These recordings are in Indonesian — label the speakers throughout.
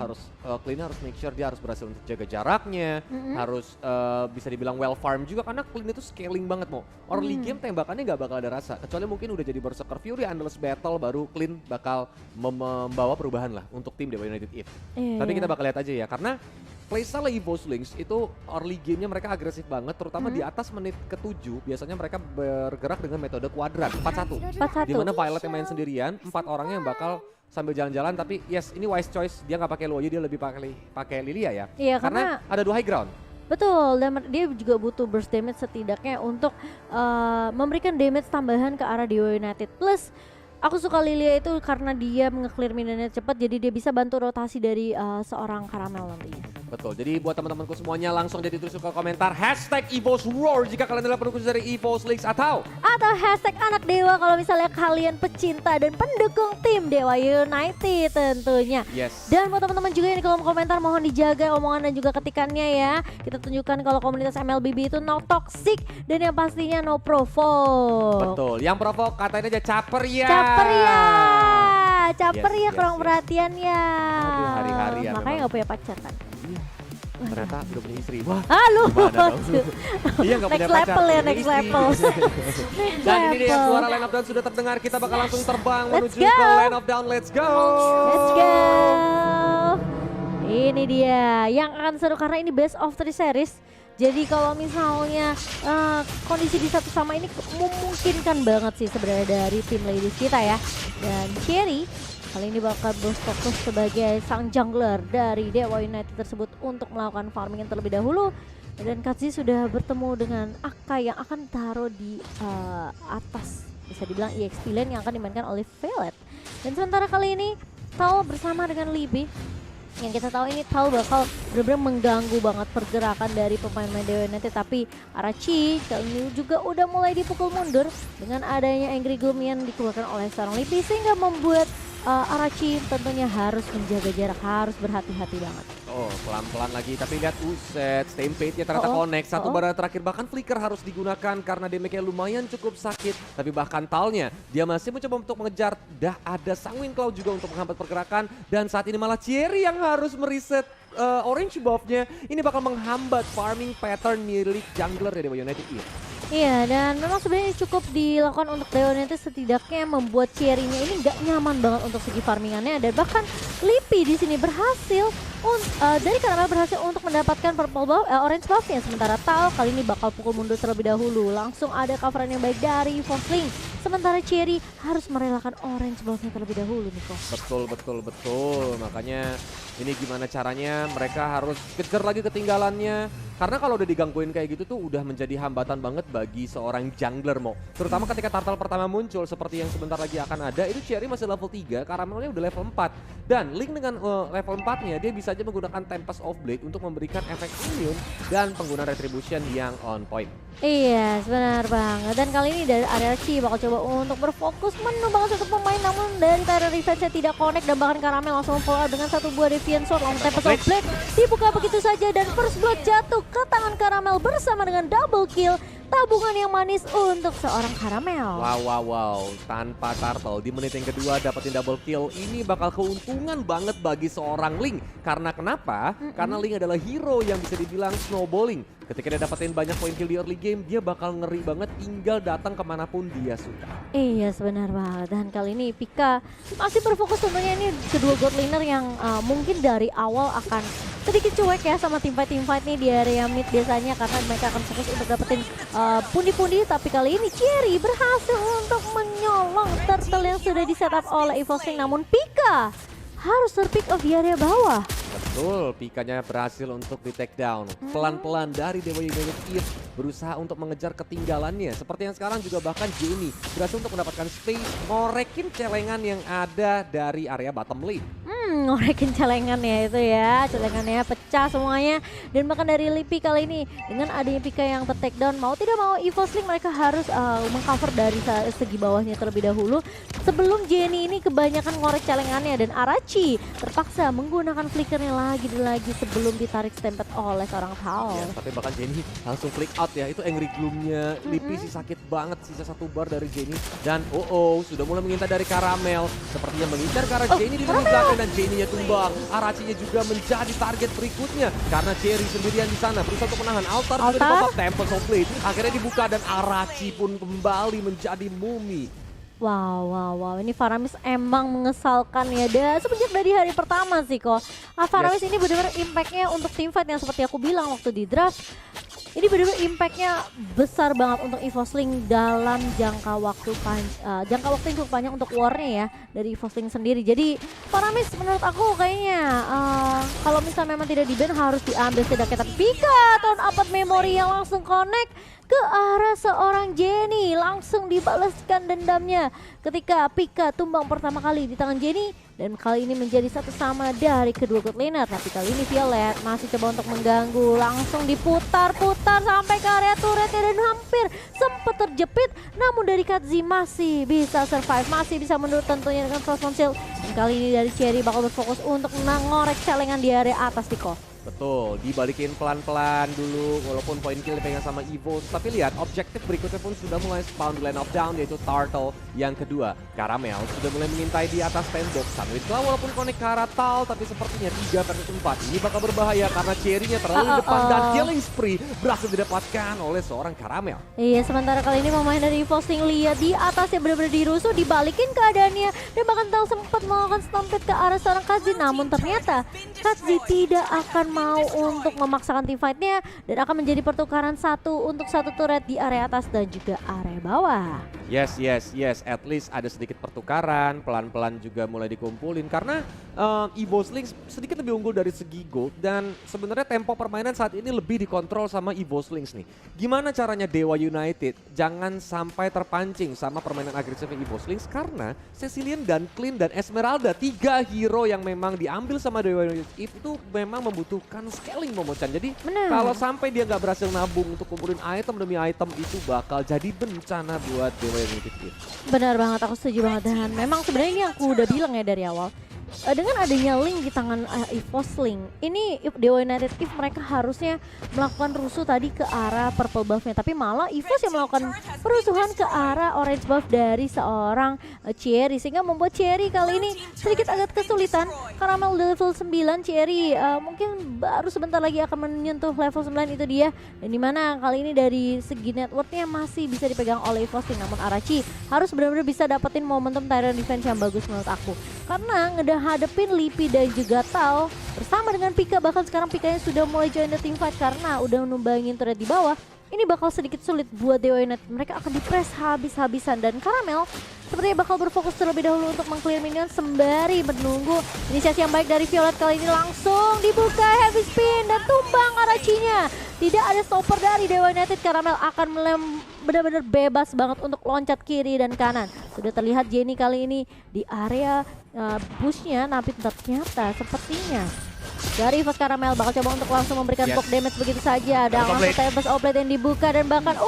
Speaker 1: harus Clean harus make sure dia harus berhasil untuk jaga jaraknya, harus bisa dibilang well farm juga karena Clean itu scaling banget mau. Early game tembakannya nggak bakal ada rasa, kecuali mungkin udah jadi Berserker Fury, Endless Battle baru Clean bakal membawa perubahan lah untuk tim Dewa United If. Tapi kita bakal lihat aja ya karena playstyle EVOS Lynx itu early gamenya mereka agresif banget, terutama di atas menit ke-7 biasanya mereka bergerak dengan metode kuadrat 4-1.
Speaker 2: 4-1.
Speaker 1: Dimana Violet yang main sendirian, 4 orangnya yang bakal sambil jalan-jalan, tapi yes ini wise choice, dia nggak pakai Luoyi, dia lebih pakai Lilia ya.
Speaker 2: Iya,
Speaker 1: karena ada 2 high ground.
Speaker 2: Betul, dan dia juga butuh burst damage setidaknya untuk memberikan damage tambahan ke arah Dewa United. Plus aku suka Lilia itu karena dia nge-clear minionnya cepat, jadi dia bisa bantu rotasi dari seorang Karamel nantinya.
Speaker 1: Betul, jadi buat teman-temanku semuanya langsung jadi tulis ke komentar hashtag EVOS Roar jika kalian adalah pendukung dari EVOS Lynx atau
Speaker 2: hashtag anak dewa kalau misalnya kalian pecinta dan pendukung tim Dewa United tentunya.
Speaker 1: yes.
Speaker 2: Dan buat teman-teman juga yang di kolom komentar mohon dijaga omongan dan juga ketikannya ya. Kita tunjukkan kalau komunitas MLBB itu no toxic dan yang pastinya no provoke.
Speaker 1: Betul, yang provok katain aja caper ya.
Speaker 2: Caper ya, caper
Speaker 1: Yes,
Speaker 2: ya
Speaker 1: yes,
Speaker 2: kurang
Speaker 1: yes.
Speaker 2: perhatian ya.
Speaker 1: Aduh, hari-hari ya
Speaker 2: Makanya
Speaker 1: memang.
Speaker 2: nggak punya pacar kan.
Speaker 1: Ternyata udah punya istri. Wah,
Speaker 2: Halo.
Speaker 1: gimana dong? Iya nggak punya
Speaker 2: Next
Speaker 1: pacar.
Speaker 2: level ya,
Speaker 1: punya
Speaker 2: next
Speaker 1: istri.
Speaker 2: level.
Speaker 1: Dan ini dia
Speaker 2: Level.
Speaker 1: suara line up down sudah terdengar. Kita bakal langsung terbang
Speaker 2: Let's
Speaker 1: menuju
Speaker 2: go.
Speaker 1: ke line of down. Let's go.
Speaker 2: Let's go. Ini dia yang akan seru karena ini best of 3 series. Jadi kalau misalnya kondisi di satu sama ini memungkinkan banget sih sebenarnya dari tim ladies kita ya. Dan Cherry kali ini bakal berfokus sebagai sang jungler dari Dewa United tersebut untuk melakukan farming terlebih dahulu. Dan Katzi sudah bertemu dengan Aka yang akan taruh di atas, bisa dibilang EXP lane yang akan dimainkan oleh Violet. Dan sementara kali ini Tal bersama dengan Libby, yang kita tahu ini Tal bakal benar-benar mengganggu banget pergerakan dari pemain-pemain Dewa United. Tapi Arachi kali ini juga udah mulai dipukul mundur dengan adanya Angry Gloom yang dikeluarkan oleh seorang Libby, sehingga membuat Arachi tentunya harus menjaga jarak, harus berhati-hati banget.
Speaker 1: Oh, pelan-pelan lagi. Tapi lihat Uset, Stampede-nya ternyata connect. Satu bara terakhir, bahkan Flicker harus digunakan karena damage-nya lumayan cukup sakit. Tapi bahkan Talnya, dia masih mencoba untuk mengejar. Dah ada Sanguine Cloud juga untuk menghambat pergerakan. Dan saat ini malah Cherry yang harus mereset orange buff-nya. Ini bakal menghambat farming pattern milik jungler dari Dewa United.
Speaker 2: Iya, dan memang sebenarnya cukup dilakukan untuk Dewa United setidaknya membuat Cherry-nya ini nggak nyaman banget untuk segi farmingannya. Dan bahkan Lippy di sini berhasil dari Karamel berhasil untuk mendapatkan purple buff, orange buff-nya. Sementara Tal kali ini bakal pukul mundur terlebih dahulu. Langsung ada coveran yang baik dari Fosling. Sementara Cherry harus merelakan orange buff-nya terlebih dahulu, Niko.
Speaker 1: Betul. Makanya ini gimana caranya mereka harus kejar lagi ketinggalannya. Karena kalau udah digangguin kayak gitu tuh udah menjadi hambatan banget bagi seorang jungler Mo. Terutama ketika turtle pertama muncul seperti yang sebentar lagi akan ada, itu Cherry masih level 3, Karamelnya udah level 4. Dan Link dengan level 4-nya dia bisa aja menggunakan Tempest of Blade untuk memberikan efek immune dan penggunaan retribution yang on point.
Speaker 2: Iya, benar banget. Dan kali ini dari Arachi bakal coba untuk berfokus menembak satu pemain, namun dari Tyra Revenge tidak connect dan bahkan Karamel langsung follow up dengan satu buah Deviant Sword. Langsung Tempest of Blade dibuka begitu saja dan first blood jatuh ke tangan Karamel bersama dengan double kill. Tabungan yang manis untuk seorang Karamel.
Speaker 1: Wow. Tanpa turtle di menit yang kedua dapetin double kill. Ini bakal keuntungan banget bagi seorang Link. Karena kenapa? Karena Link adalah hero yang bisa dibilang snowballing. Ketika dia dapetin banyak poin kill di early game, dia bakal ngeri banget tinggal datang kemanapun dia suka.
Speaker 2: Iya, sebenar banget. Dan kali ini Pika masih berfokus tentunya ini kedua god laner yang mungkin dari awal akan sedikit cuek ya sama teamfight nih di area mid biasanya, karena mereka akan fokus untuk dapetin pundi-pundi. Tapi kali ini Cherry berhasil untuk menyolong turtle yang sudah di setup oleh EVOS Lynx, namun Pika harus terpick off di area bawah.
Speaker 1: Betul, Pikanya berhasil untuk di take down. Pelan-pelan dari Dewa United East berusaha untuk mengejar ketinggalannya. Seperti yang sekarang juga bahkan Jenny berhasil untuk mendapatkan space, ngorekin celengan yang ada dari area bottom lane.
Speaker 2: Ngorekin celengannya itu ya, celengannya pecah semuanya. Dan bahkan dari Lippy kali ini dengan adanya Pika yang ter-take down, mau tidak mau EVOS Lynx mereka harus mengcover dari segi bawahnya terlebih dahulu sebelum Jenny ini kebanyakan ngorek celengannya. Dan Arachi terpaksa menggunakan flickernya lagi sebelum ditarik stempet oleh seorang Tal.
Speaker 1: Ya, tapi bahkan Jenny langsung flick out ya, itu Angry Gloom-nya Lipi sih sakit banget, sisa 1 bar dari Jenny. Dan sudah mulai mengintai dari Karamel, sepertinya mengincar ke arah Jenny di lini belakang dan Jenny-nya tumbang. Arachinya juga menjadi target berikutnya karena Cherry sendirian di sana berusaha untuk menahan. Altar juga di pop-up Tempest of Blade akhirnya dibuka dan Arachi pun kembali menjadi mumi.
Speaker 2: Wow, ini Faramis emang mengesalkan ya. Dan semenjak dari hari pertama sih kok. Faramis ini benar-benar impactnya untuk teamfight yang seperti aku bilang waktu di draft. Ini benar-benar impactnya besar banget untuk EVOSLING dalam jangka waktu yang cukup panjang untuk warnya ya dari EVOSLING sendiri. Jadi Faramis menurut aku kayaknya kalau misalnya memang tidak di-ban harus diambil setidaknya. Tapi Pika turn up memory yang langsung connect ke arah seorang Jenny, langsung dibalaskan dendamnya ketika Pika tumbang pertama kali di tangan Jenny. Dan kali ini menjadi 1-1 dari kedua good laner. Tapi kali ini Violet masih coba untuk mengganggu. Langsung diputar-putar sampai ke area turret dan hampir sempat terjepit. Namun dari Katzi masih bisa survive. Masih bisa mundur tentunya dengan Frostmourne Shield. Dan kali ini dari Cherry bakal berfokus untuk ngorek celengan di area atas Tiko.
Speaker 1: Betul, dibalikin pelan-pelan dulu walaupun poin kill dipegang sama Evo. Tapi lihat objektif berikutnya pun sudah mulai spawn di line of down, yaitu Turtle yang kedua. Karamel sudah mulai mengintai di atas tembok. Sandwich walaupun connect ke arah Tal, tapi sepertinya 3 versus 4 ini bakal berbahaya karena Cherry-nya terlalu di depan dan killing spree berhasil didapatkan oleh seorang Karamel.
Speaker 2: Iya, sementara kali ini pemain dari EVOSLING lihat di atasnya benar-benar dirusuh, dibalikin keadaannya. Dan bahkan Tal sempat melakukan stampede ke arah seorang Katzi, namun ternyata Katzi tidak akan mau untuk memaksakan team fight-nya dan akan menjadi pertukaran untuk satu turret di area atas dan juga area bawah.
Speaker 1: Yes, at least ada sedikit pertukaran, pelan-pelan juga mulai dikumpulin karena EVOSLING sedikit lebih unggul dari segi gold dan sebenarnya tempo permainan saat ini lebih dikontrol sama EVOSLING nih. Gimana caranya Dewa United jangan sampai terpancing sama permainan agresifnya EVOSLING karena Cecilian dan Clean dan Esmeralda, 3 hero yang memang diambil sama Dewa United itu memang membutuhkan scaling Momochan. Jadi kalau sampai dia nggak berhasil nabung untuk kumpulin item demi item itu bakal jadi bencana buat Dewa United.
Speaker 2: Benar banget, aku setuju banget. Dan memang sebenarnya ini aku udah bilang ya dari awal. Dengan adanya link di tangan EVOSLING, ini Dewa United if mereka harusnya melakukan rusuh tadi ke arah purple buffnya, tapi malah EVOS yang melakukan perusuhan ke arah orange buff dari seorang Cherry, sehingga membuat Cherry kali ini sedikit agak kesulitan. Karamel level 9, Cherry mungkin baru sebentar lagi akan menyentuh level 9 itu dia. Dan dimana kali ini dari segi networknya masih bisa dipegang oleh EVOSLING, namun Arachi harus benar-benar bisa dapetin momentum Tyrant defense yang bagus menurut aku. Karena hadepin Lipi dan juga Tal bersama dengan Pika, bahkan sekarang Pikanya sudah mulai join the team fight karena udah numbangin turret di bawah. Ini bakal sedikit sulit buat Dewa United, mereka akan di-press habis-habisan dan Karamel sepertinya bakal berfokus terlebih dahulu untuk meng-clear minion sembari menunggu inisiasi yang baik dari Violet. Kali ini langsung dibuka heavy spin dan tumbang Arachinya. Tidak ada stopper dari Dewa United, Karamel akan benar-benar bebas banget untuk loncat kiri dan kanan. Sudah terlihat Jenny kali ini di area bushnya, tapi ternyata sepertinya dari EVOS Karamel bakal coba untuk langsung memberikan block damage begitu saja. Ada langsung Tempest of Blade yang dibuka dan bahkan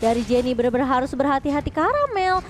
Speaker 2: dari Jenny benar-benar harus berhati-hati. Karamel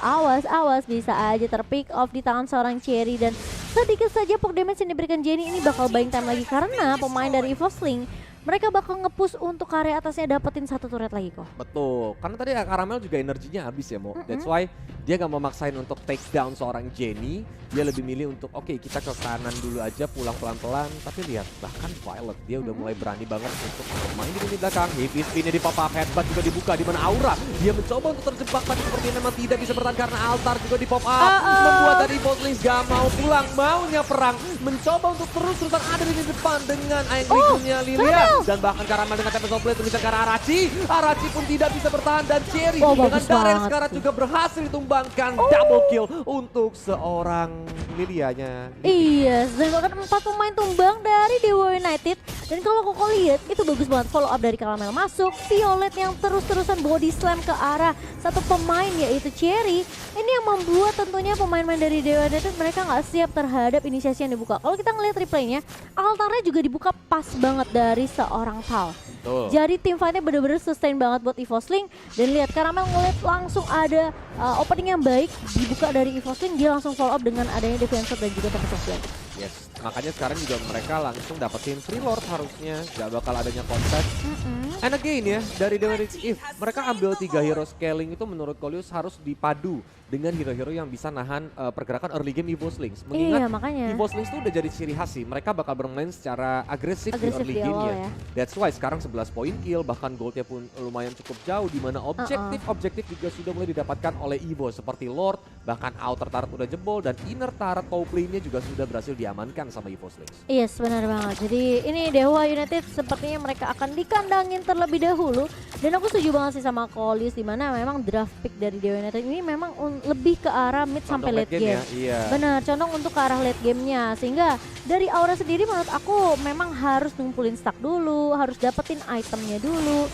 Speaker 2: awas bisa aja terpick off di tangan seorang Cherry dan sedikit saja block damage yang diberikan Jenny ini bakal buying time lagi karena pemain dari EVOSLING mereka bakal nge-push untuk area atasnya dapetin satu turret lagi kok.
Speaker 1: Betul, karena tadi Karamel juga energinya habis ya Mo. That's why dia gak mau maksain untuk take down seorang Jenny. Dia lebih milih untuk oke, kita ke kanan dulu aja, pulang pelan-pelan. Tapi lihat bahkan Violet dia udah mulai berani banget untuk bermain di lini belakang. Heavy spinnya di pop-up, headbutt juga dibuka di mana Aura. Dia mencoba untuk terjebak tapi sepertinya memang tidak bisa bertahan karena altar juga di pop-up. Membuat dari EVOSLING gak mau pulang, maunya perang. Mencoba untuk terus-terusan ada di depan dengan Angry-nya Lilia. Dan bahkan Karamel dengan Tempest of Blade mengejar ke arah Arachi. Arachi pun tidak bisa bertahan dan Cherry dengan Darren sekarang juga berhasil ditumbangkan double kill untuk seorang Lilianya.
Speaker 2: Iya, dan bahkan 4 pemain tumbang dari Dewa United. Dan kalau koko lihat itu bagus banget follow up dari Karamel masuk. Violet yang terus-terusan body slam ke arah satu pemain yaitu Cherry. Ini yang membuat tentunya pemain-pemain dari Dewa United mereka nggak siap terhadap inisiasi yang dibuka. Kalau kita ngelihat replaynya, altarnya juga dibuka pas banget dari seorang Tal. Jadi tim fightnya bener-bener sustain banget buat EVOSLING. Dan lihat Karamel ngeliat langsung ada opening yang baik dibuka dari EVOSLING, dia langsung follow up dengan adanya defensor dan juga Tempest of Blade.
Speaker 1: Yes, Makanya sekarang juga mereka langsung dapetin free lord harusnya, gak bakal adanya kontes. And again ya, dari Dewa United Eve, mereka ambil 3 hero scaling itu menurut Kolius harus dipadu dengan hero-hero yang bisa nahan pergerakan early game Evo Slings. Mengingat
Speaker 2: makanya.
Speaker 1: Evo Slings itu udah jadi ciri khas sih, mereka bakal bermain secara agresif di early game-nya.
Speaker 2: Ya.
Speaker 1: That's why sekarang 11 poin kill, bahkan goldnya pun lumayan cukup jauh, di mana objektif juga sudah mulai didapatkan oleh Evo seperti Lord, bahkan outer turret udah jebol dan inner turret top lane-nya juga sudah berhasil diamankan sama Evo Slings.
Speaker 2: Yes, benar banget. Jadi ini Dewa United sepertinya mereka akan dikandangin terlebih dahulu, dan aku setuju banget sih sama Kolius di mana memang draft pick dari Dewa United ini memang lebih ke arah mid sampai late game.
Speaker 1: Ya, iya.
Speaker 2: Benar, condong untuk ke arah late gamenya, sehingga dari Aura sendiri menurut aku memang harus ngumpulin stack dulu, harus dapetin itemnya dulu.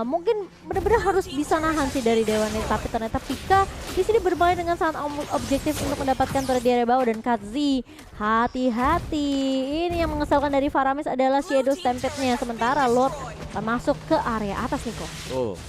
Speaker 2: Mungkin benar-benar harus bisa nahan sih dari Dewa United, tapi ternyata Pika di sini bermain dengan sangat objektif untuk mendapatkan turret di area bawah. Dan Katzi, hati-hati, ini yang mengesalkan dari Faramis adalah Shadow Stampede-nya, sementara Lord akan masuk ke area atas nih kok.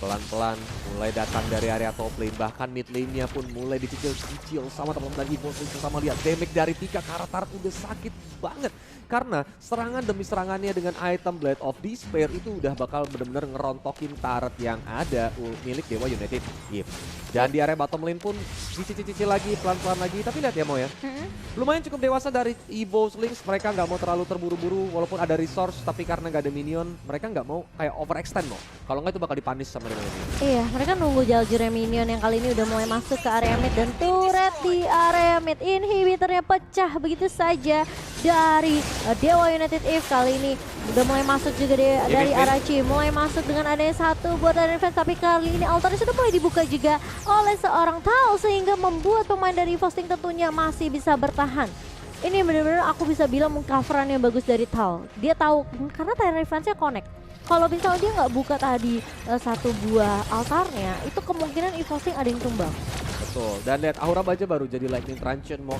Speaker 1: Pelan-pelan mulai datang dari area top lane, bahkan mid lane-nya pun mulai dicicil-cicil sama teman-teman Evo Slings. Sama lihat damage dari Pika ke arah turret udah sakit banget. Karena serangan demi serangannya dengan item Blade of Despair itu udah bakal benar-benar ngerontokin turret yang ada milik Dewa United Eve. Dan di area bottom lane pun dicicil-cicil lagi, pelan-pelan lagi. Tapi lihat ya Mo ya, lumayan cukup dewasa dari Evo Slings. Mereka nggak mau terlalu terburu-buru walaupun ada resource, tapi karena nggak ada minion, mereka nggak mau kayak overextend Mo. Kalau nggak itu bakal dipanis sama Dewa United.
Speaker 2: Iya, mereka nunggu Jaljure minion yang kali ini udah mulai masuk ke area mid, dan turret di area mid inhibitornya pecah begitu saja dari Dewa United Eve. Kali ini udah mulai masuk juga dari Arachi, mulai masuk dengan adanya satu buat dari fans, tapi kali ini altarnya sudah mulai dibuka juga oleh seorang Tao, sehingga membuat pemain dari Evo Slings tentunya masih bisa bertahan. Ini benar-benar aku bisa bilang mengcoveran yang bagus dari Tao. Dia tahu karena Tyrant Defense-nya connect. Kalau misalnya dia nggak buka tadi satu buah altarnya, itu kemungkinan Evo Slings ada yang tumbang.
Speaker 1: Betul, dan lihat Aura Baja baru jadi Lightning Truncheon Mo.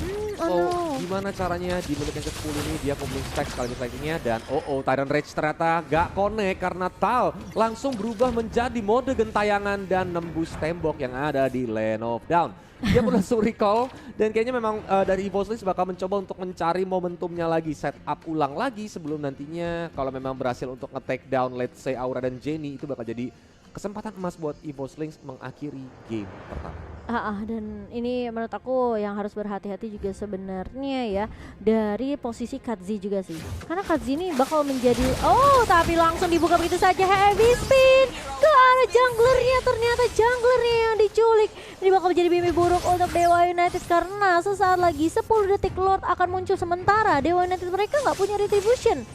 Speaker 1: Gimana caranya di menit yang ke-10 ini dia kumpulin stack sekaligus lightningnya, dan Tyrant Rage ternyata gak connect karena Tal langsung berubah menjadi mode gentayangan dan nembus tembok yang ada di Lane of Dawn. Dia pun langsung recall, dan kayaknya memang dari Evo Slings bakal mencoba untuk mencari momentumnya lagi, set up ulang lagi sebelum nantinya kalau memang berhasil untuk nge-take down let's say Aura dan Jenny, itu bakal jadi kesempatan emas buat Evo Slings mengakhiri game pertama.
Speaker 2: Dan ini menurut aku yang harus berhati-hati juga sebenarnya ya dari posisi Katzi juga sih. Karena Katzi ini bakal menjadi, tapi langsung dibuka begitu saja, heavy spin ke arah junglernya. Ternyata junglernya yang diculik. Ini bakal menjadi mimpi buruk untuk Dewa United, karena sesaat lagi 10 detik Lord akan muncul, sementara Dewa United mereka nggak punya retribution.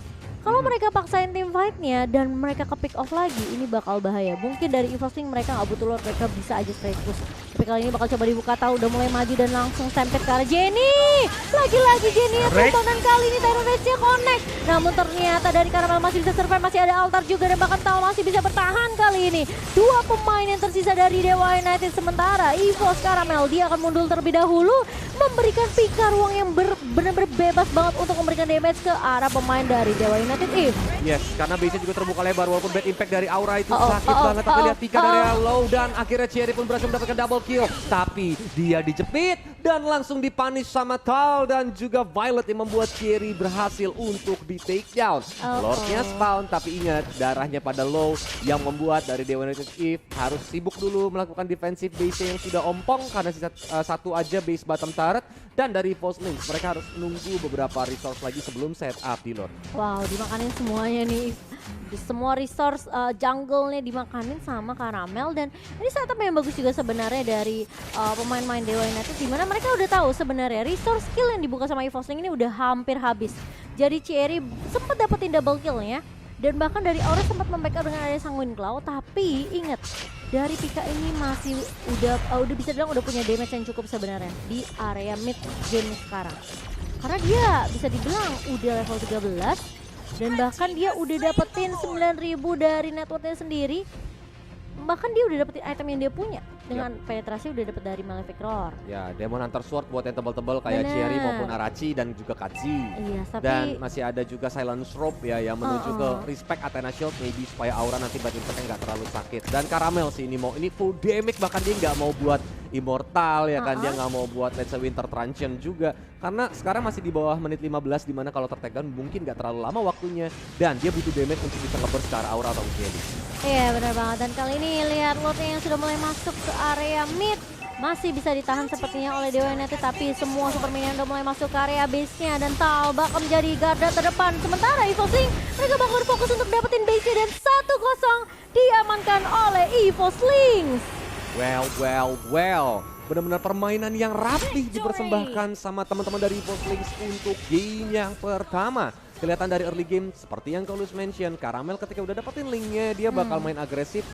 Speaker 2: Kalau mereka paksain team fight-nya dan mereka ke pick off lagi, ini bakal bahaya. Mungkin dari Evo Slings mereka nggak butuh Lord, mereka bisa aja straight push. Tapi kali ini bakal coba dibuka, tahu udah mulai maju dan langsung stampede ke arah Jenny. Lagi-lagi Jenny yang tumbang, dan kali ini Tyrant Rage-nya connect. Namun ternyata dari Caramel masih bisa survive, masih ada altar juga, dan bahkan Tao masih bisa bertahan kali ini. Dua pemain yang tersisa dari Dewa United, sementara Evos Caramel dia akan mundur terlebih dahulu, memberikan Pika ruang yang benar-benar bebas banget untuk memberikan damage ke arah pemain dari Dewa United Eve.
Speaker 1: Yes, karena base-nya juga terbuka lebar walaupun bad impact dari Aura itu sakit banget. Tapi lihat Pika dari low, dan akhirnya Cherry pun berhasil mendapatkan double kill. Tapi dia dijepit dan langsung dipunish sama Tal dan juga Violet yang membuat Cherry berhasil untuk di take down. Lordnya spawn, tapi ingat darahnya pada low yang membuat dari Dewa United Eve harus sibuk dulu melakukan defensive base yang sudah ompong karena sisa satu aja base bottom turret. Dan dari Evo Slings mereka harus nunggu beberapa resource lagi sebelum set up di Lord.
Speaker 2: Wow, dimakanin semuanya nih. Semua resource jungle-nya dimakanin sama Caramel, dan ini setup yang bagus juga sebenarnya dari pemain-pemain Dewa United, dimana mereka udah tahu sebenarnya resource skill yang dibuka sama Evo Slings ini udah hampir habis. Jadi Cherry sempat dapetin double kill-nya, dan bahkan dari Aura sempat membackup dengan ada Sanguine Claw. Tapi ingat, dari Pika ini masih udah bisa bilang udah punya damage yang cukup sebenarnya di area mid game sekarang. Karena dia bisa dibilang udah level 13, dan bahkan dia udah dapetin 9.000 dari networknya sendiri. Bahkan dia udah dapetin item yang dia punya. dengan penetrasi udah dapet dari Malefic Roar.
Speaker 1: Ya, Demon Hunter Sword buat yang tebal-tebal kayak
Speaker 2: Bener.
Speaker 1: Cherry maupun Arachi dan juga Kazi.
Speaker 2: Iya, tapi
Speaker 1: Dan masih ada juga Silence Rope ya yang menuju ke Respect Athena Shield maybe supaya aura nanti bad impactnya nggak terlalu sakit. Dan Caramel sih ini full damage, bahkan dia nggak mau buat Immortal ya kan, dia nggak mau buat Let's Say Winter Truncheon juga. Karena sekarang masih di bawah menit 15 dimana kalau tertekan mungkin nggak terlalu lama waktunya. Dan dia butuh damage untuk bisa nge-burst ke arah aura atau jelly.
Speaker 2: iya benar banget, dan kali ini lihat lotnya yang sudah mulai masuk ke area mid. Masih bisa ditahan sepertinya oleh Dewa United, tapi semua super minion udah mulai masuk ke area base-nya dan Tal bakal menjadi garda terdepan. Sementara Evil Sling mereka bakal berfokus untuk dapetin base-nya dan 1-0 diamankan oleh Evil Slings.
Speaker 1: Well. Benar-benar permainan yang rapih dipersembahkan sama teman-teman dari Evil Slings untuk game yang pertama. Kelihatan dari early game seperti yang Kaulus mention, Caramel ketika udah dapetin linknya dia bakal main agresif